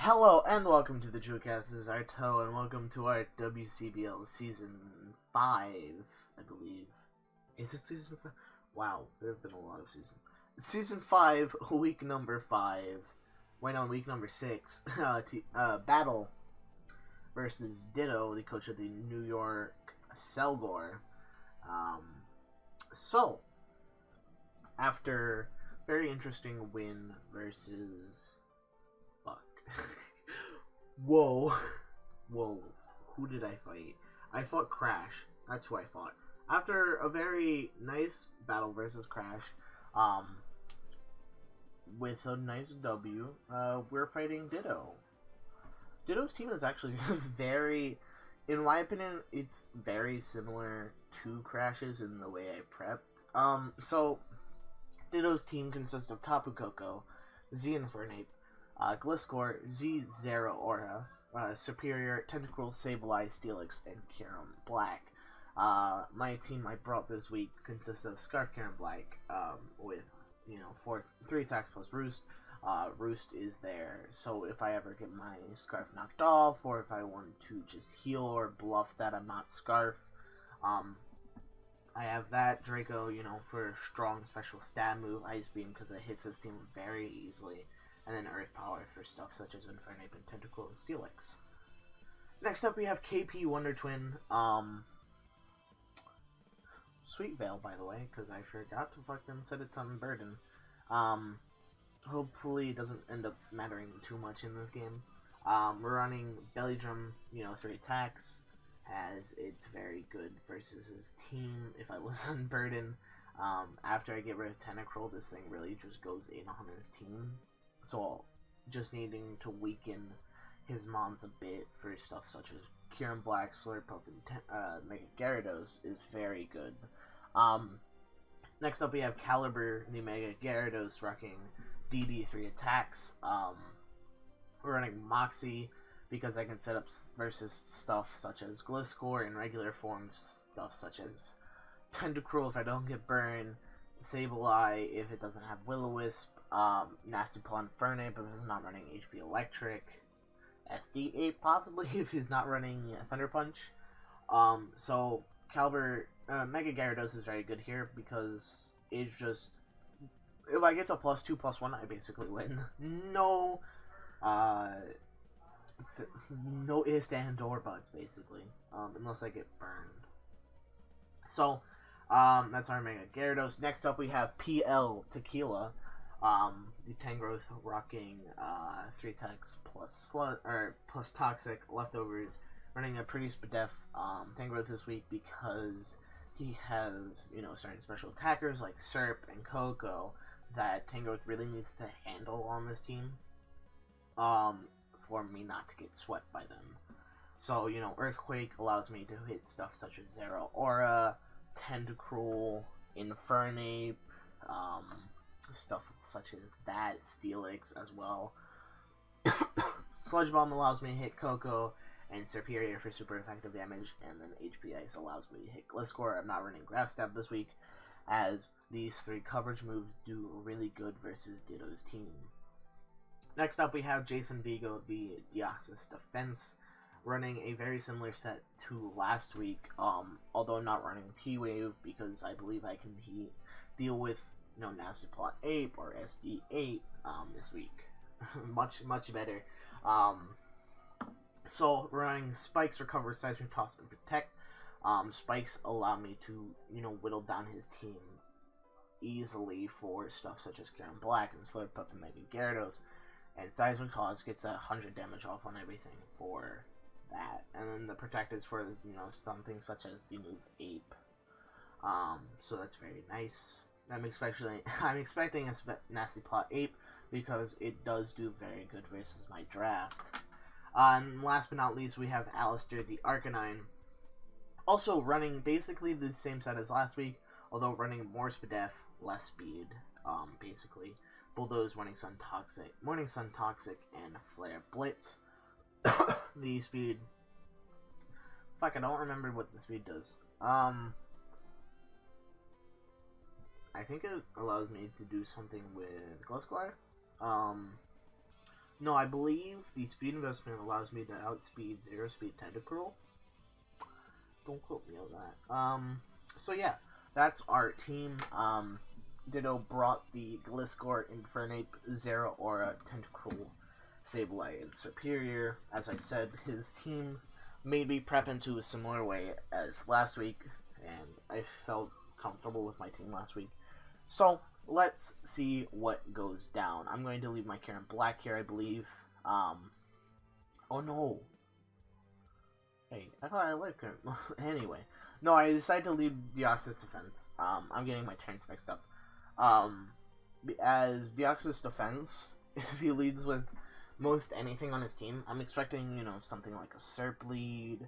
Hello and welcome to the Chucast. This is our toe and welcome to our WCBL Season 5, I believe. Is it Season 5? Wow, there have been a lot of seasons. It's Season 5, week number 5. Wait, no, week number 6. Battle versus Ditto, the coach of the New York Accelgor. So, after very interesting win versus... Fuck. Whoa. Who did I fight? I fought Crash. That's who I fought. After a very nice battle versus Crash, with a nice W, we're fighting Ditto. Ditto's team is actually very, in my opinion, it's very similar to Crash's in the way I prepped. So, Ditto's team consists of Tapu Koko, Z Infernape, Gliscor, Z Zero Aura, Superior, Tentacruel, Sableye, Steelix, and Kyurem Black. My team I brought this week consists of Scarf Kyurem Black, with, 3 attacks plus Roost. Roost is there, so if I ever get my Scarf knocked off, or if I want to just heal or bluff that I'm not Scarf, I have that. Draco, for a strong special stab move, Ice Beam, because it hits his team very easily. And then Earth Power for stuff such as Infernape and Tentacruel and Steelix. Next up we have KP Wonder Twin. Sweet Veil, by the way, because I forgot to fucking set it on Burden. Hopefully it doesn't end up mattering too much in this game. We're running Belly Drum, 3 attacks, as it's very good versus his team. If I was on Burden, after I get rid of Tentacruel, this thing really just goes in on his team. So, just needing to weaken his mons a bit for stuff such as Kyurem Black, Slurpuff, and Mega Gyarados is very good. Next up we have Caliber, the Mega Gyarados, rocking DD3 attacks. We're running Moxie because I can set up versus stuff such as Gliscor in regular form, stuff such as Tentacruel if I don't get burned, Sableye if it doesn't have Will-O-Wisp, Nasty Paw and Infernape if it's not running HP Electric, SD8 possibly if he's not running Thunder Punch. So Caliber, Mega Gyarados is very good here because it's just, if I get to +2/+1, I basically win. No ifs and or buts basically, unless I get burned. So that's our Mega Gyarados. Next up we have PL Tequila. The Tangrowth rocking 3 attacks plus Toxic Leftovers, running a pretty Spadef Tangrowth this week because he has certain special attackers like Serp and Coco that Tangrowth really needs to handle on this team, for me not to get swept by them. So Earthquake allows me to hit stuff such as Zero Aura, Tentacruel, Infernape, stuff such as that, Steelix as well. Sludge Bomb allows me to hit Coco, and Superior for super effective damage, and then HP Ice allows me to hit Gliscor. I'm not running Grass Stab this week, as these 3 coverage moves do really good versus Ditto's team. Next up we have Jason Vigo, the Deoxys Defense, running a very similar set to last week, although not running T-Wave because I believe I can deal with Nasty Plot Ape or SD8 this week. much better. So running Spikes, Recover, Seismic Toss, and Protect. Spikes allow me to whittle down his team easily for stuff such as Kyurem Black and Slurpuff and Mega Gyarados, and Seismic Toss gets 100 damage off on everything for that, and then the Protect is for something such as the move Ape. So that's very nice. I'm expecting a Nasty Plot Ape because it does do very good versus my draft. And last but not least, we have Alistair the Arcanine, also running basically the same set as last week, although running more Spadef, less speed. Basically, Bulldoze, Morning Sun Toxic, and Flare Blitz. The speed. Fuck, I don't remember what the speed does. I think it allows me to do something with Gliscor. No, I believe the speed investment allows me to outspeed 0 speed Tentacruel. Don't quote me on that. So yeah, that's our team. Ditto brought the Gliscor, Infernape, Zero Aura, Tentacruel, Sableye, and Superior. As I said, his team made me prep into a similar way as last week, and I felt comfortable with my team last week. So let's see what goes down. I'm going to leave my Karen Black here, I believe. Oh no. Hey, I thought I liked her. Anyway, no, I decided to leave Deoxys Defense. I'm getting my turns mixed up. As Deoxys Defense, if he leads with most anything on his team, I'm expecting, something like a Serp lead,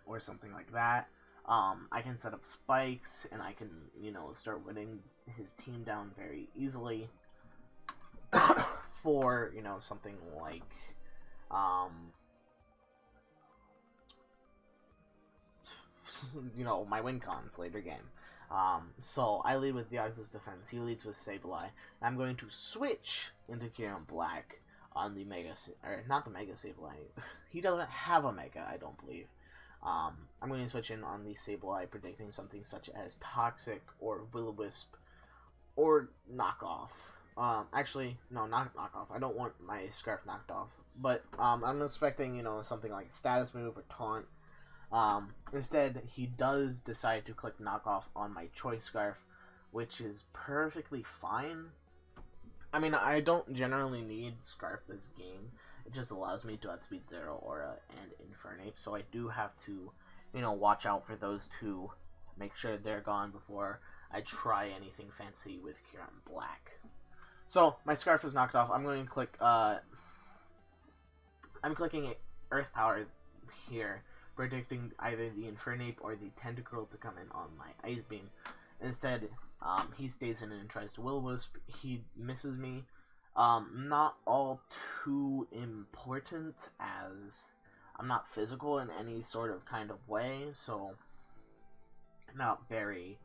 or something like that. I can set up spikes, and I can, start winning his team down very easily. For, something like, my win cons later game. So I lead with Deoxys Defense. He leads with Sableye. I'm going to switch into Kieran Black on the Mega, or not the Mega Sableye. He doesn't have a Mega, I don't believe. I'm going to switch in on the Sableye, predicting something such as Toxic or Will-O-Wisp or Knockoff. Actually, no, not Knockoff. I don't want my Scarf knocked off. But I'm expecting, something like Status Move or Taunt. Instead, he does decide to click Knockoff on my Choice Scarf, which is perfectly fine. I mean, I don't generally need Scarf this game. It just allows me to outspeed Zero Aura and Infernape, so I do have to, watch out for those two. Make sure they're gone before I try anything fancy with Kieran Black. So, my Scarf is knocked off. I'm going to click, I'm clicking Earth Power here, predicting either the Infernape or the Tentacruel to come in on my Ice Beam. Instead, he stays in and tries to Will-O-Wisp. He misses me. Not all too important, as I'm not physical in any sort of kind of way, so not very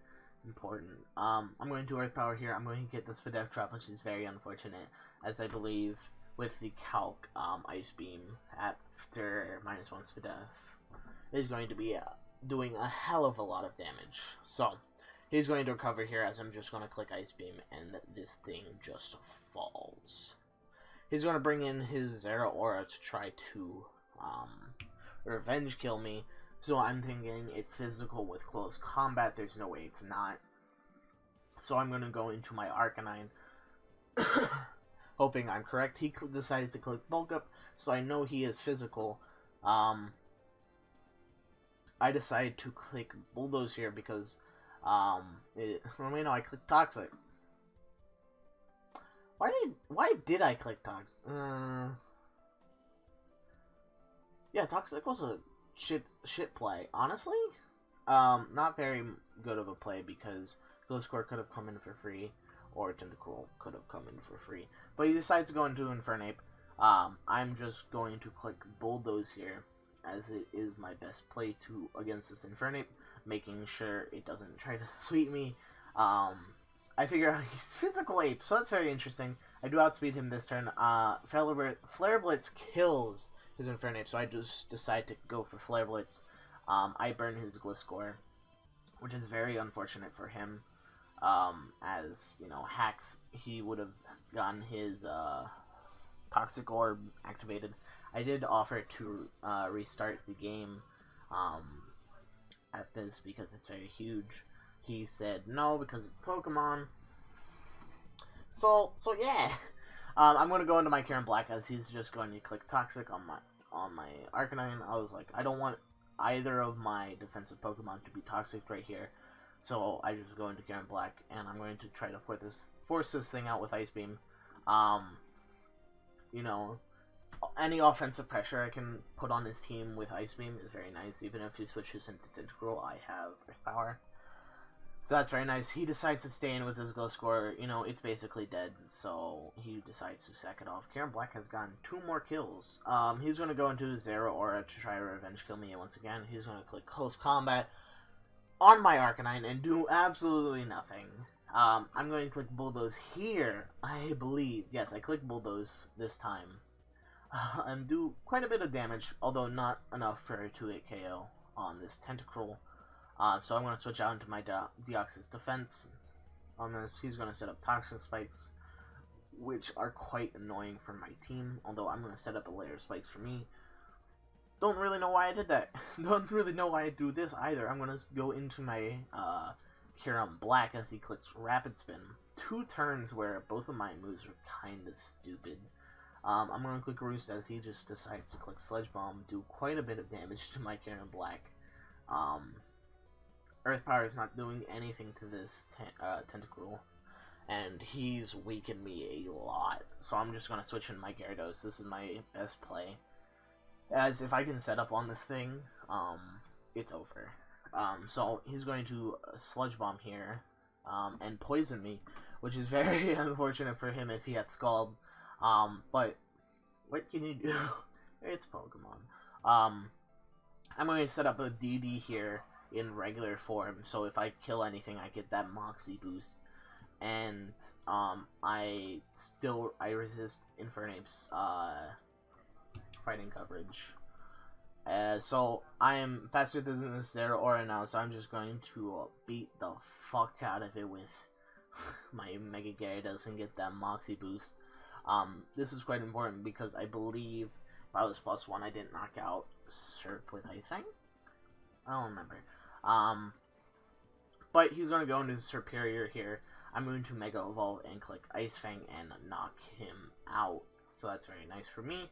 important. I'm going to Earth Power here. I'm going to get this Fidef Trap, which is very unfortunate, as I believe with the Calc Ice Beam after -1 Fidef is going to be doing a hell of a lot of damage. So he's going to recover here, as I'm just going to click Ice Beam, and this thing just falls. He's going to bring in his Zero Aura to try to revenge kill me. So I'm thinking it's physical with close combat. There's no way it's not. So I'm going to go into my Arcanine, hoping I'm correct. He decides to click Bulk Up, so I know he is physical. I decided to click Bulldoze here because, I clicked Toxic. Why did I click Toxic? Yeah, Toxic was a shit play. Honestly, not very good of a play because Gliscor could have come in for free, or Tentacruel could have come in for free. But he decides to go into Infernape. I'm just going to click Bulldoze here, as it is my best play against this Infernape, making sure it doesn't try to sweep me. I figure out he's Physical Ape, so that's very interesting. I do outspeed him this turn. Flare Blitz kills his Infernape, so I just decide to go for Flare Blitz. I burn his Gliscor, which is very unfortunate for him, as, hacks, he would have gotten his Toxic Orb activated. I did offer to restart the game at this because it's very huge. He said no because it's Pokemon. So yeah, I'm gonna go into my Karen Black, as he's just going to click Toxic on my Arcanine. I was like, I don't want either of my defensive Pokemon to be toxic right here, so I just go into Karen Black, and I'm going to try to force this thing out with Ice Beam. Any offensive pressure I can put on his team with Ice Beam is very nice. Even if he switches into Tentacruel, I have Earth Power. So that's very nice. He decides to stay in with his Gliscor. It's basically dead, so he decides to sack it off. Karen Black has gotten 2 more kills. He's going to go into Zero Aura to try to revenge kill me once again. He's going to click Close Combat on my Arcanine and do absolutely nothing. I'm going to click Bulldoze here, I believe. Yes, I click Bulldoze this time. And do quite a bit of damage, although not enough for a 2-hit KO on this Tentacruel. So I'm going to switch out into my Deoxys defense on this. He's going to set up Toxic Spikes, which are quite annoying for my team, although I'm going to set up a layer of spikes for me. Don't really know why I did that. Don't really know why I do this either. I'm going to go into my Huron Black as he clicks Rapid Spin. 2 turns where both of my moves are kind of stupid. I'm going to click Roost as he just decides to click Sledge Bomb, do quite a bit of damage to my Huron Black. Earth Power is not doing anything to this Tentacruel, and he's weakened me a lot. So I'm just going to switch in my Gyarados. This is my best play, as if I can set up on this thing, it's over. So he's going to Sludge Bomb here, and poison me, which is very unfortunate for him if he had Scald. But what can you do? It's Pokemon. I'm going to set up a DD here in regular form, so if I kill anything, I get that Moxie boost. And I resist Infernape's fighting coverage. So I am faster than this Zero Aura now, so I'm just going to beat the fuck out of it with my Mega Gyarados and get that Moxie boost. This is quite important because I believe if I was +1, I didn't knock out Serp with Ice Fang. I don't remember. But he's going to go into his Superior here. I'm going to Mega Evolve and click Ice Fang and knock him out. So that's very nice for me.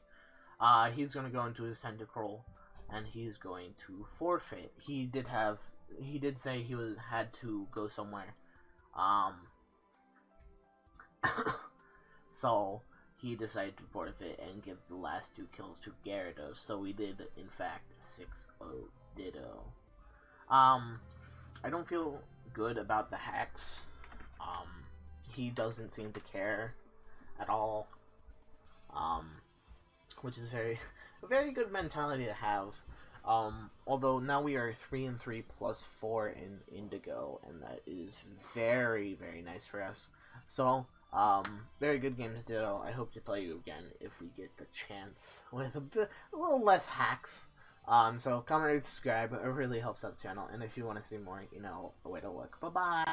He's going to go into his Tentacruel, and he's going to forfeit. He did say he had to go somewhere. So he decided to forfeit and give the last 2 kills to Gyarados. So we did, in fact, 6-0 Ditto. I don't feel good about the hacks. He doesn't seem to care at all. Which is a very good mentality to have. Although now we are 3-3 +4 in Indigo, and that is very, very nice for us. So, very good game to Ditto. I hope to play you again if we get the chance with a little less hacks. So comment, rate, subscribe. It really helps out the channel. And if you want to see more, you know, a way to look. Bye-bye.